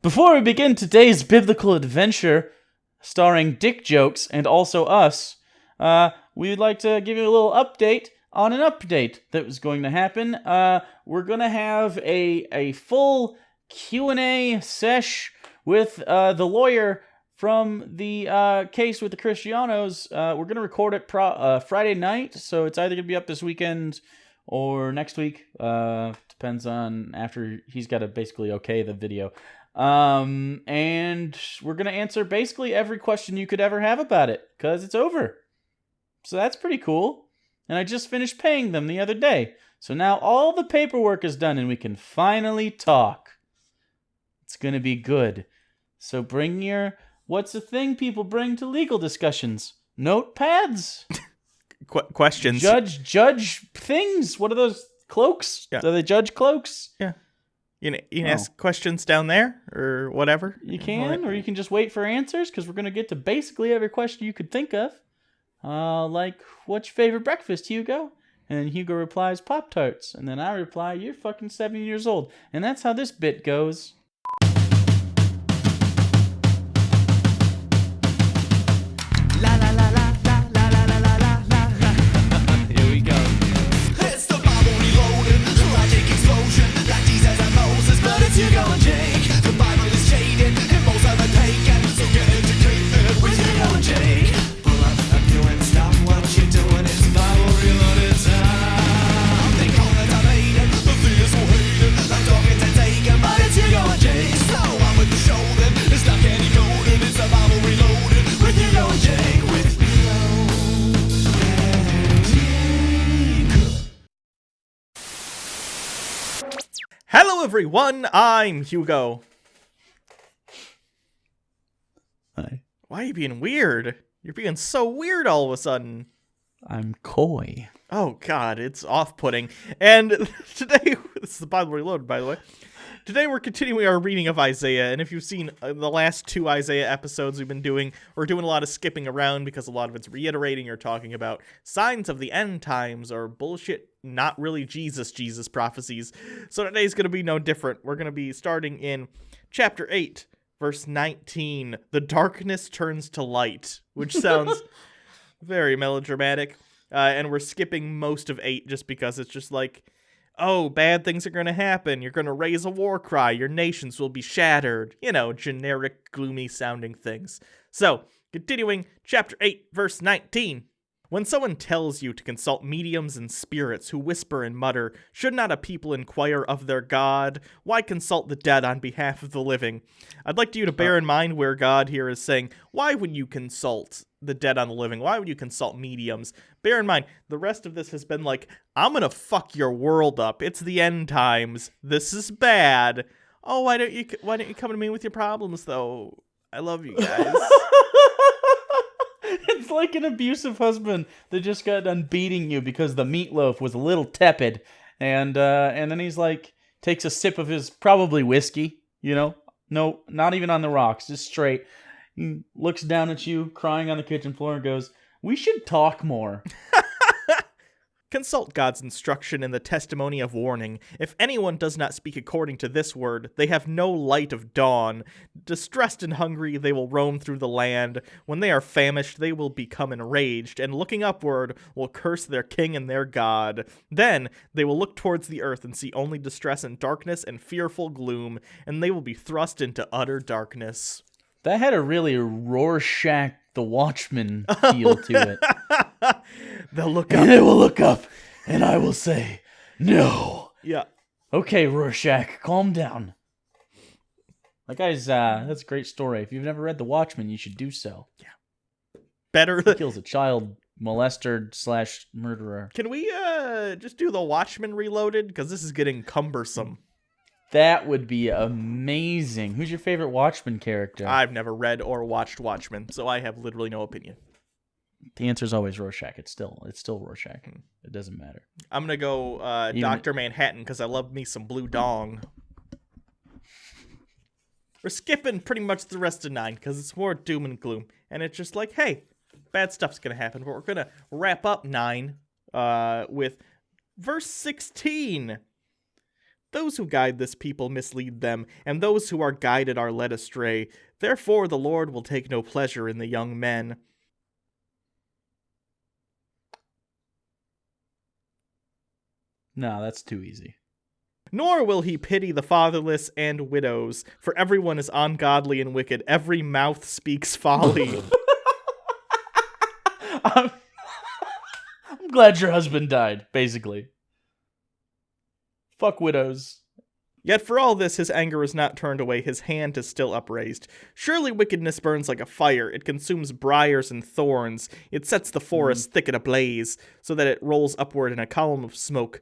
Before we begin today's biblical adventure, starring dick jokes and also us, we'd like to give you a little update on an update that was going to happen. We're going to have a full Q&A sesh with the lawyer from the case with the Cristianos. We're going to record it Friday night, so it's either going to be up this weekend or next week. Depends on after he's got to basically okay the video. And we're going to answer basically every question you could ever have about it, because it's over. So that's pretty cool. And I just finished paying them the other day. So now all the paperwork is done and we can finally talk. It's going to be good. So bring your, what's the thing people bring to legal discussions? Notepads? Questions. Judge things. What are those? Cloaks? Yeah. Do they judge cloaks? Yeah. You can ask questions down there or whatever. You can, or you can just wait for answers, because we're going to get to basically every question you could think of. Like, what's your favorite breakfast, Hugo? And Hugo replies, Pop-Tarts. And then I reply, you're fucking 7 years old. And that's how this bit goes. La la la la la la la la la la la. Here we go. It's the Bible reloaded, logic explosion, like Jesus and Moses, but it's Hugo and Jake. The Bible is jaded, and most of it taken, so get educated with Hugo and Jake. Pull up a pew and stop what you're doing. It's Bible reloaded time. They call it debated, the theist will hate it, like talking to taken, but it's Hugo and Jake. So I'm with the show then, it's not candy coated, it's the Bible reloaded with Hugo and Jake. With Hugo and Jake. Hello, everyone. I'm Hugo. Hi. Why are you being weird? You're being so weird all of a sudden. I'm coy. Oh, God, it's off-putting. And today, this is the Bible Reloaded, by the way. Today we're continuing our reading of Isaiah, and if you've seen the last two Isaiah episodes we're doing a lot of skipping around because a lot of it's reiterating or talking about signs of the end times or bullshit, not really Jesus prophecies. So today's going to be no different. We're going to be starting in chapter 8, verse 19. The darkness turns to light, which sounds very melodramatic. And we're skipping most of 8 just because it's just like, oh, bad things are going to happen. You're going to raise a war cry. Your nations will be shattered. You know, generic, gloomy-sounding things. So, continuing, chapter 8, verse 19. When someone tells you to consult mediums and spirits who whisper and mutter, should not a people inquire of their God? Why consult the dead on behalf of the living? I'd like you to bear in mind where God here is saying, why would you consult the dead on the living? Why would you consult mediums? Bear in mind, the rest of this has been like, I'm gonna fuck your world up. It's the end times. This is bad. Oh, why don't you come to me with your problems, though? I love you guys. It's like an abusive husband that just got done beating you because the meatloaf was a little tepid, and then he's like, takes a sip of his probably whiskey, you know, no, not even on the rocks, just straight. He looks down at you, crying on the kitchen floor, and goes, "We should talk more." Consult God's instruction in the testimony of warning. If anyone does not speak according to this word, they have no light of dawn. Distressed and hungry, they will roam through the land. When they are famished, they will become enraged, and looking upward, will curse their king and their God. Then they will look towards the earth and see only distress and darkness and fearful gloom, and they will be thrust into utter darkness. That had a really Rorschach the Watchman feel to it. They'll look up. And they will look up, and I will say, no. Yeah. Okay, Rorschach, calm down. That guy's, that's a great story. If you've never read The Watchman, you should do so. Yeah. Better. He kills a child molester / murderer. Can we just do The Watchmen Reloaded? Because this is getting cumbersome. That would be amazing. Who's your favorite Watchmen character? I've never read or watched Watchmen, so I have literally no opinion. The answer is always Rorschach. It's still Rorschach. It doesn't matter. I'm gonna go Dr. Manhattan because I love me some Blue Dong. We're skipping pretty much the rest of 9 because it's more doom and gloom, and it's just like, hey, bad stuff's gonna happen. But we're gonna wrap up 9 with verse 16. Those who guide this people mislead them, and those who are guided are led astray. Therefore the Lord will take no pleasure in the young men. No, that's too easy. Nor will he pity the fatherless and widows, for everyone is ungodly and wicked. Every mouth speaks folly. I'm glad your husband died, basically. Fuck widows. Yet for all this, his anger is not turned away. His hand is still upraised. Surely wickedness burns like a fire. It consumes briars and thorns. It sets the forest thicket ablaze, so that it rolls upward in a column of smoke.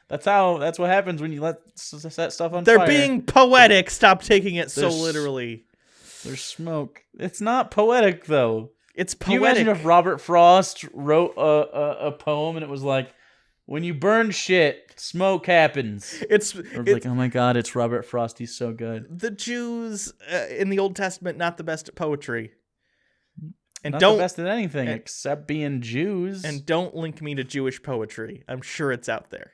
That's what happens when you set stuff on They're fire. being poetic. Stop taking it so There's- literally. There's smoke. It's not poetic, though. It's Can you poetic. imagine if Robert Frost wrote a poem and it was like, when you burn shit, smoke happens. It's Or like, oh my god, it's Robert Frost. He's so good. the Jews in the Old Testament not the best at poetry. And Not don't the best at anything except being Jews. and don't link me to Jewish poetry. I'm sure it's out there.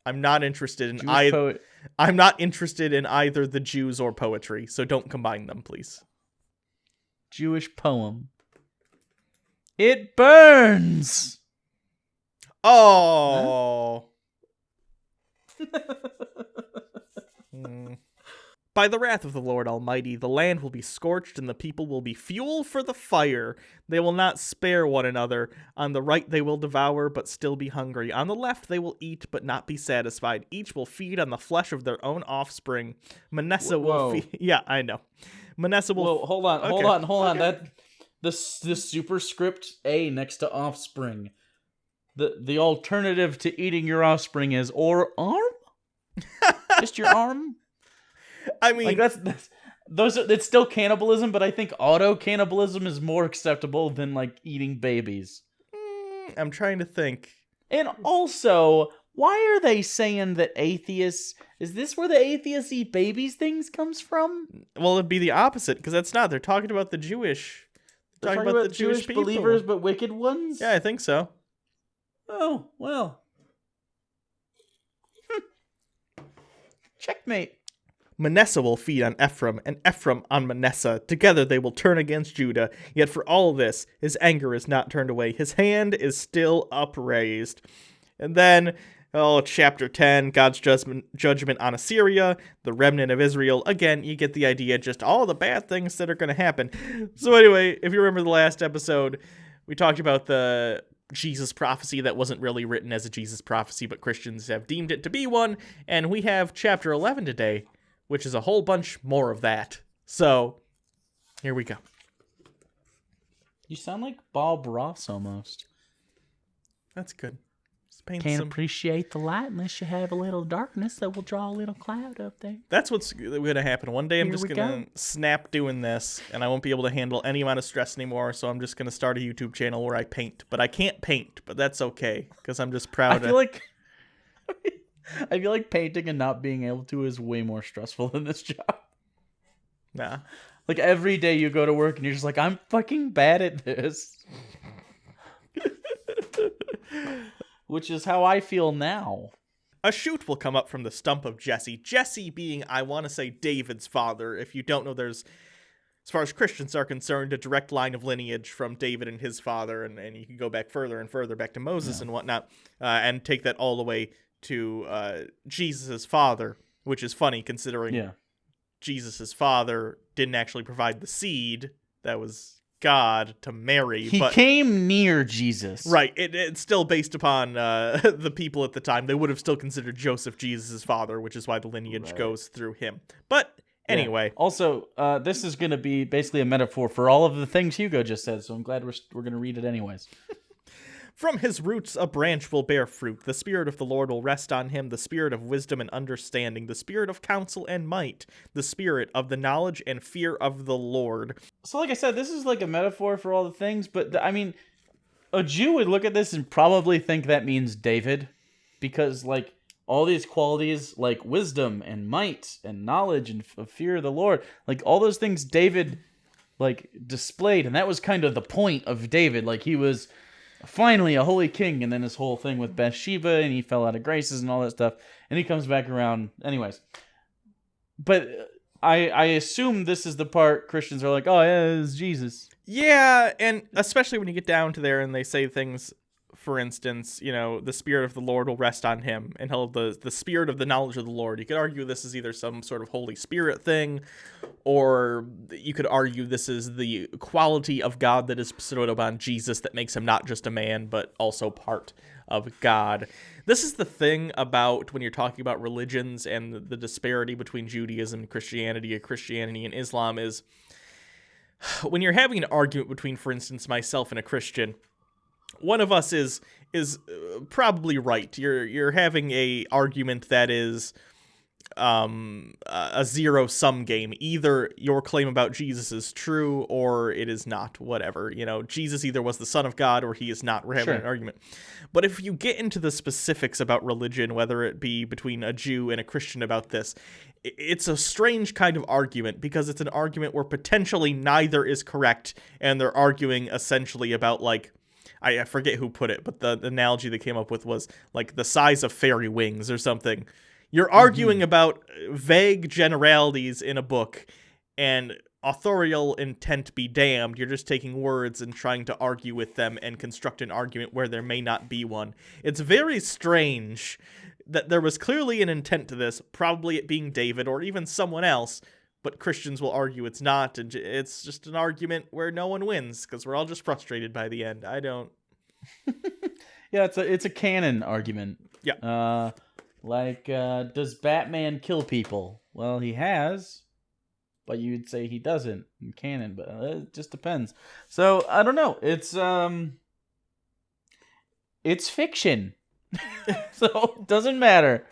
I'm not interested in Jewish either. I'm not interested in either the Jews or poetry, so don't combine them, please. Jewish poem. It burns. Oh. By the wrath of the Lord Almighty, the land will be scorched and the people will be fuel for the fire. They will not spare one another. On the right they will devour, but still be hungry. On the left they will eat, but not be satisfied. Each will feed on the flesh of their own offspring. Manasseh will Whoa. feed... Yeah, I know. Manasseh will... Whoa, hold on. Okay. That the superscript A next to offspring. The alternative to eating your offspring is or arm? Just your arm? I mean... Like it's still cannibalism, but I think auto cannibalism is more acceptable than like eating babies. I'm trying to think. And also, why are they saying that atheists? Is this where the atheists eat babies things comes from? Well, it'd be the opposite, because that's not. They're talking about the Jewish. They're talking about the Jewish people. believers, but wicked ones. Yeah, I think so. Oh well. Checkmate. Manasseh will feed on Ephraim, and Ephraim on Manasseh. Together they will turn against Judah. Yet for all this, his anger is not turned away. His hand is still upraised. And then, chapter 10, God's judgment on Assyria, the remnant of Israel. Again, you get the idea, just all the bad things that are going to happen. So anyway, if you remember the last episode, we talked about the Jesus prophecy that wasn't really written as a Jesus prophecy, but Christians have deemed it to be one. And we have chapter 11 today, which is a whole bunch more of that. So, here we go. You sound like Bob Ross almost. That's good. Just paint Can't some... appreciate the light unless you have a little darkness that will draw a little cloud up there. That's what's going to happen. One day I'm Here just we going to snap doing this, and I won't be able to handle any amount of stress anymore, so I'm just going to start a YouTube channel where I paint. But I can't paint, but that's okay, because I'm just proud I feel like painting and not being able to is way more stressful than this job. Nah. Like every day you go to work and you're just like, I'm fucking bad at this. Which is how I feel now. A shoot will come up from the stump of Jesse. Jesse being, I want to say, David's father. If you don't know, there's, as far as Christians are concerned, a direct line of lineage from David and his father, and you can go back further and further, back to Moses and whatnot, and take that all the way to Jesus' father, which is funny considering Jesus' father didn't actually provide the seed. That was God to Mary. He but came near Jesus. Right. It's still based upon the people at the time. They would have still considered Joseph Jesus' father, which is why the lineage goes through him. But anyway. Also, this is going to be basically a metaphor for all of the things Hugo just said, so I'm glad we're going to read it anyways. From his roots a branch will bear fruit. The Spirit of the Lord will rest on him, the Spirit of wisdom and understanding, the Spirit of counsel and might, the Spirit of the knowledge and fear of the Lord. So like I said, this is like a metaphor for all the things, but I mean, a Jew would look at this and probably think that means David, because like all these qualities like wisdom and might and knowledge and fear of the Lord, like all those things David like displayed, and that was kind of the point of David. Like he was finally a holy king, and then this whole thing with Bathsheba, and he fell out of graces and all that stuff, and he comes back around. Anyways, but I assume this is the part Christians are like, oh yeah, it's Jesus. Yeah, and especially when you get down to there and they say things, for instance, the Spirit of the Lord will rest on him, and he'll the Spirit of the knowledge of the Lord. You could argue this is either some sort of Holy Spirit thing, or you could argue this is the quality of God that is bestowed upon Jesus that makes him not just a man, but also part of God. This is the thing about when you're talking about religions and the disparity between Judaism and Christianity and Islam is when you're having an argument between, for instance, myself and a Christian, one of us is probably right. You're having a argument that is a zero-sum game. Either your claim about Jesus is true or it is not, whatever. Jesus either was the Son of God or he is not. We're having an argument. But if you get into the specifics about religion, whether it be between a Jew and a Christian about this, it's a strange kind of argument because it's an argument where potentially neither is correct, and they're arguing essentially about, like, I forget who put it, but the analogy they came up with was like the size of fairy wings or something. You're arguing about vague generalities in a book, and authorial intent be damned. You're just taking words and trying to argue with them and construct an argument where there may not be one. It's very strange that there was clearly an intent to this, probably it being David or even someone else, but Christians will argue it's not, and it's just an argument where no one wins, because we're all just frustrated by the end. I don't... Yeah, it's a canon argument. Yeah. Does Batman kill people? Well, he has, but you'd say he doesn't in canon, but it just depends. So, I don't know. It's fiction. So, it doesn't matter.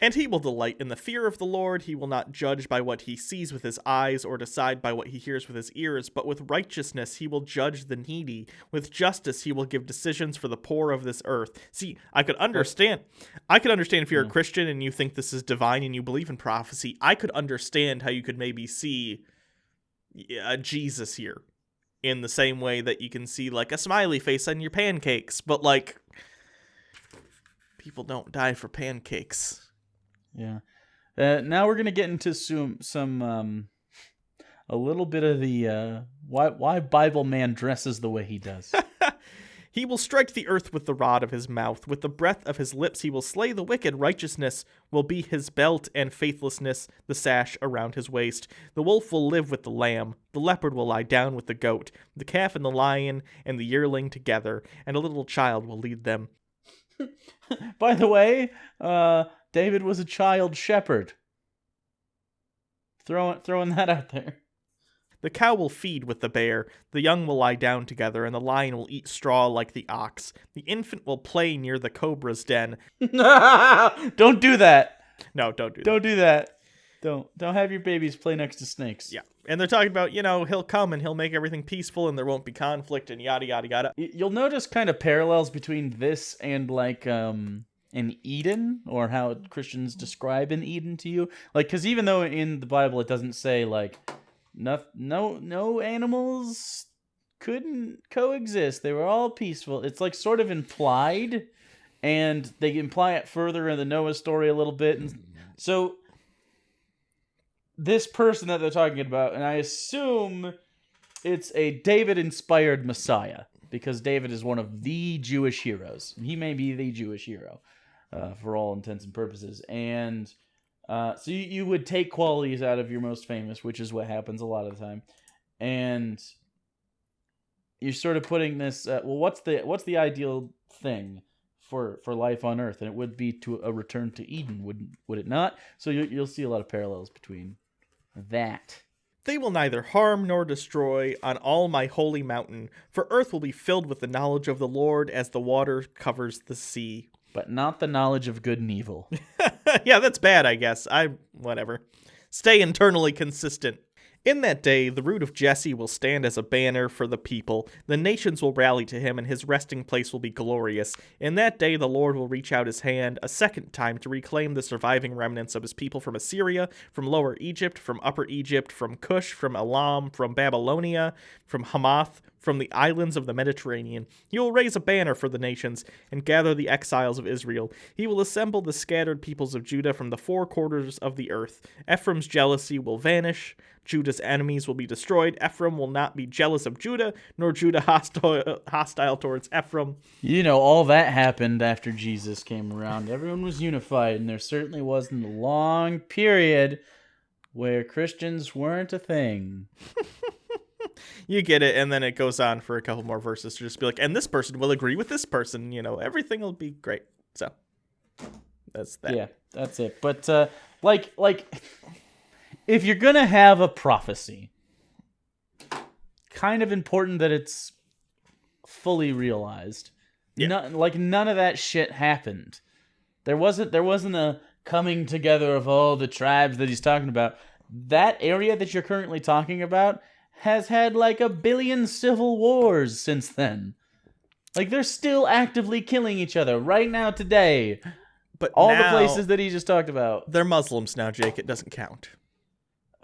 And he will delight in the fear of the Lord. He will not judge by what he sees with his eyes or decide by what he hears with his ears, but with righteousness he will judge the needy. With justice he will give decisions for the poor of this earth. See, I could understand if you're a Christian and you think this is divine and you believe in prophecy. I could understand how you could maybe see a Jesus here in the same way that you can see like a smiley face on your pancakes, but like people don't die for pancakes. Yeah. Now we're gonna get into some a little bit of the why Bible man dresses the way he does. He will strike the earth with the rod of his mouth. With the breath of his lips he will slay the wicked. Righteousness will be his belt, and faithlessness the sash around his waist. The wolf will live with the lamb. The leopard will lie down with the goat. The calf and the lion and the yearling together, and a little child will lead them. By the way, David was a child shepherd. Throwing that out there. The cow will feed with the bear, the young will lie down together, and the lion will eat straw like the ox. The infant will play near the cobra's den. Don't do that. No, don't do that. Don't do that. Don't have your babies play next to snakes. Yeah. And they're talking about, he'll come and he'll make everything peaceful and there won't be conflict and yada, yada, yada. You'll notice kind of parallels between this and like an Eden, or how Christians describe an Eden to you. Like, because even though in the Bible it doesn't say like no animals couldn't coexist, they were all peaceful. It's like sort of implied, and they imply it further in the Noah story a little bit. And so this person that they're talking about, and I assume it's a David-inspired Messiah, because David is one of the Jewish heroes. He may be the Jewish hero for all intents and purposes. And so you would take qualities out of your most famous, which is what happens a lot of the time. And you're sort of putting this, what's the ideal thing for life on Earth? And it would be to a return to Eden, would it not? So you'll see a lot of parallels between that. They will neither harm nor destroy on all my holy mountain, for earth will be filled with the knowledge of the Lord as the water covers the sea. But not the knowledge of good and evil. Yeah, that's bad, I guess. Whatever. Stay internally consistent. In that day, the root of Jesse will stand as a banner for the people. The nations will rally to him, and his resting place will be glorious. In that day, the Lord will reach out his hand a second time to reclaim the surviving remnants of his people from Assyria, from Lower Egypt, from Upper Egypt, from Cush, from Elam, from Babylonia, from Hamath, from the islands of the Mediterranean. He will raise a banner for the nations and gather the exiles of Israel. He will assemble the scattered peoples of Judah from the four quarters of the earth. Ephraim's jealousy will vanish. Judah's enemies will be destroyed. Ephraim will not be jealous of Judah, nor Judah hostile towards Ephraim. You know, all that happened after Jesus came around. Everyone was unified, and there certainly wasn't a long period where Christians weren't a thing. You get it, and then it goes on for a couple more verses to just be like, and this person will agree with this person, you know, everything will be great. So, that's that. Yeah, that's it. But, like, if you're gonna have a prophecy, kind of important that it's fully realized. Yeah. None of that shit happened. There wasn't a coming together of all the tribes that he's talking about. That area that you're currently talking about has had like 1 billion civil wars since then. Like, they're still actively killing each other right now today. But all now, the places that he just talked about. they're Muslims now, Jake. It doesn't count.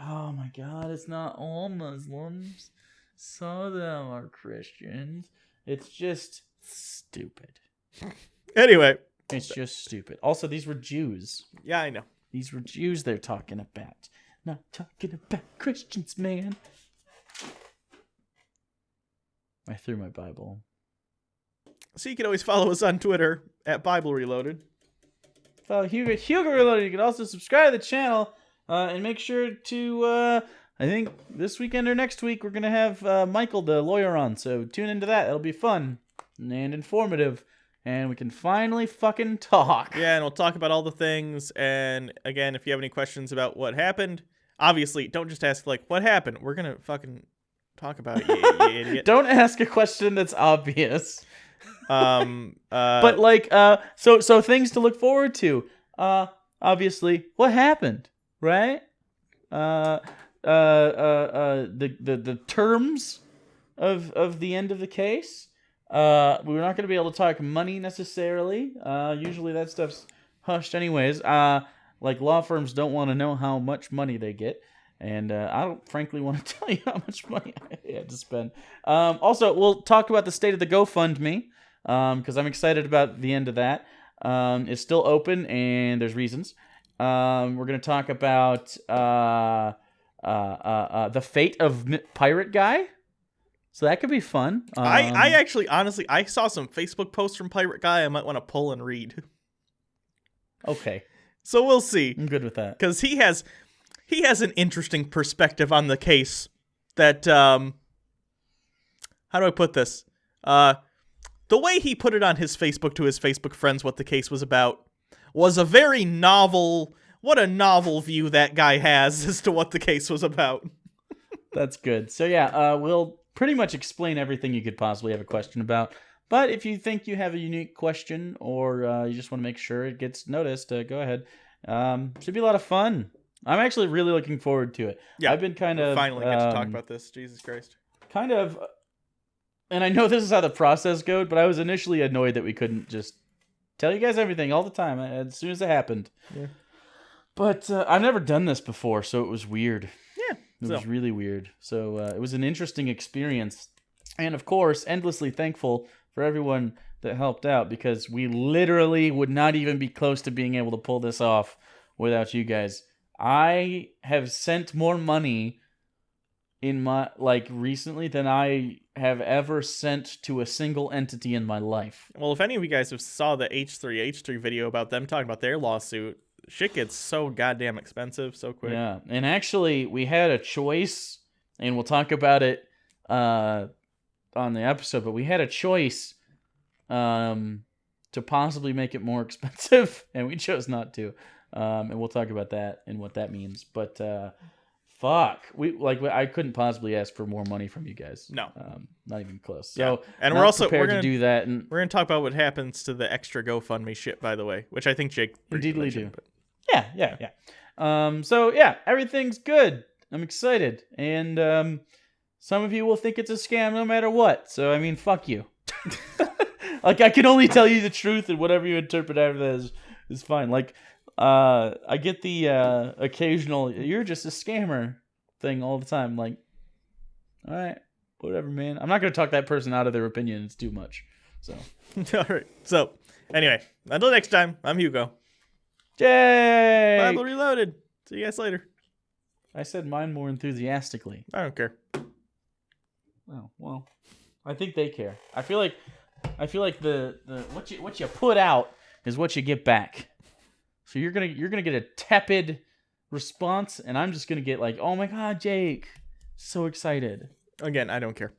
Oh my god, it's not all Muslims. Some of them are Christians. It's just stupid. Anyway. It's just stupid. Also, these were Jews. Yeah, I know. These were Jews they're talking about. Not talking about Christians, man. I threw my Bible. So you can always follow us on Twitter at Bible Reloaded. Follow Hugo Reloaded. You can also subscribe to the channel and make sure to, I think this weekend or next week, we're going to have Michael, the lawyer, on. So tune into that. It'll be fun and informative. And we can finally fucking talk. Yeah, and we'll talk about all the things. And again, if you have any questions about what happened, obviously, don't just ask, like, what happened? We're going to fucking talk about it, you idiot. Don't ask a question that's obvious. But like, so things to look forward to. Obviously, what happened, right? The terms of the end of the case. We're not going to be able to talk money necessarily. Usually that stuff's hushed anyways. Like, law firms don't want to know how much money they get. And I don't frankly want to tell you how much money I had to spend. Also, we'll talk about the state of the GoFundMe, because I'm excited about the end of that. It's still open, and there's reasons. We're going to talk about the fate of Pirate Guy. So that could be fun. I actually, honestly, I saw some Facebook posts from Pirate Guy I might want to pull and read. Okay. So we'll see. I'm good with that. Because he has an interesting perspective on the case that, how do I put this? The way he put it on his Facebook to his Facebook friends what the case was about was a very novel, what a novel view that guy has as to what the case was about. That's good. So yeah, we'll pretty much explain everything you could possibly have a question about. But if you think you have a unique question or you just want to make sure it gets noticed, go ahead. Should be a lot of fun. I'm actually really looking forward to it. Yeah, I've been kind of finally get to talk about this. Jesus Christ. Kind of, and I know this is how the process goes, but I was initially annoyed that we couldn't just tell you guys everything all the time as soon as it happened. Yeah. But I've never done this before, so it was weird. Yeah. It was really weird. So it was an interesting experience. And of course, endlessly thankful for everyone that helped out, because we literally would not even be close to being able to pull this off without you guys. I have sent more money in my, recently than I have ever sent to a single entity in my life. Well, if any of you guys have saw the H3 video about them talking about their lawsuit, shit gets so goddamn expensive so quick. Yeah, and actually, we had a choice, and we'll talk about it on the episode, but we had a choice to possibly make it more expensive, and we chose not to. And we'll talk about that and what that means. But fuck, I couldn't possibly ask for more money from you guys. No, not even close. Yeah. So, and we're gonna to do that, and we're gonna talk about what happens to the extra GoFundMe shit, by the way, which I think Jake indeed we do. but... Yeah. So yeah, everything's good. I'm excited. And some of you will think it's a scam no matter what. So, I mean, fuck you. Like, I can only tell you the truth, and whatever you interpret after that is fine. Like, I get the occasional, you're just a scammer thing all the time. Like, all right, whatever, man. I'm not going to talk that person out of their opinion. It's too much. So, All right. So, anyway, until next time, I'm Hugo. yay! Bible Reloaded. See you guys later. I said mine more enthusiastically. I don't care. Oh, well, I think they care. I feel like the what you put out is what you get back. So you're gonna get a tepid response, and I'm just gonna get like, oh my god, Jake, so excited. Again, I don't care.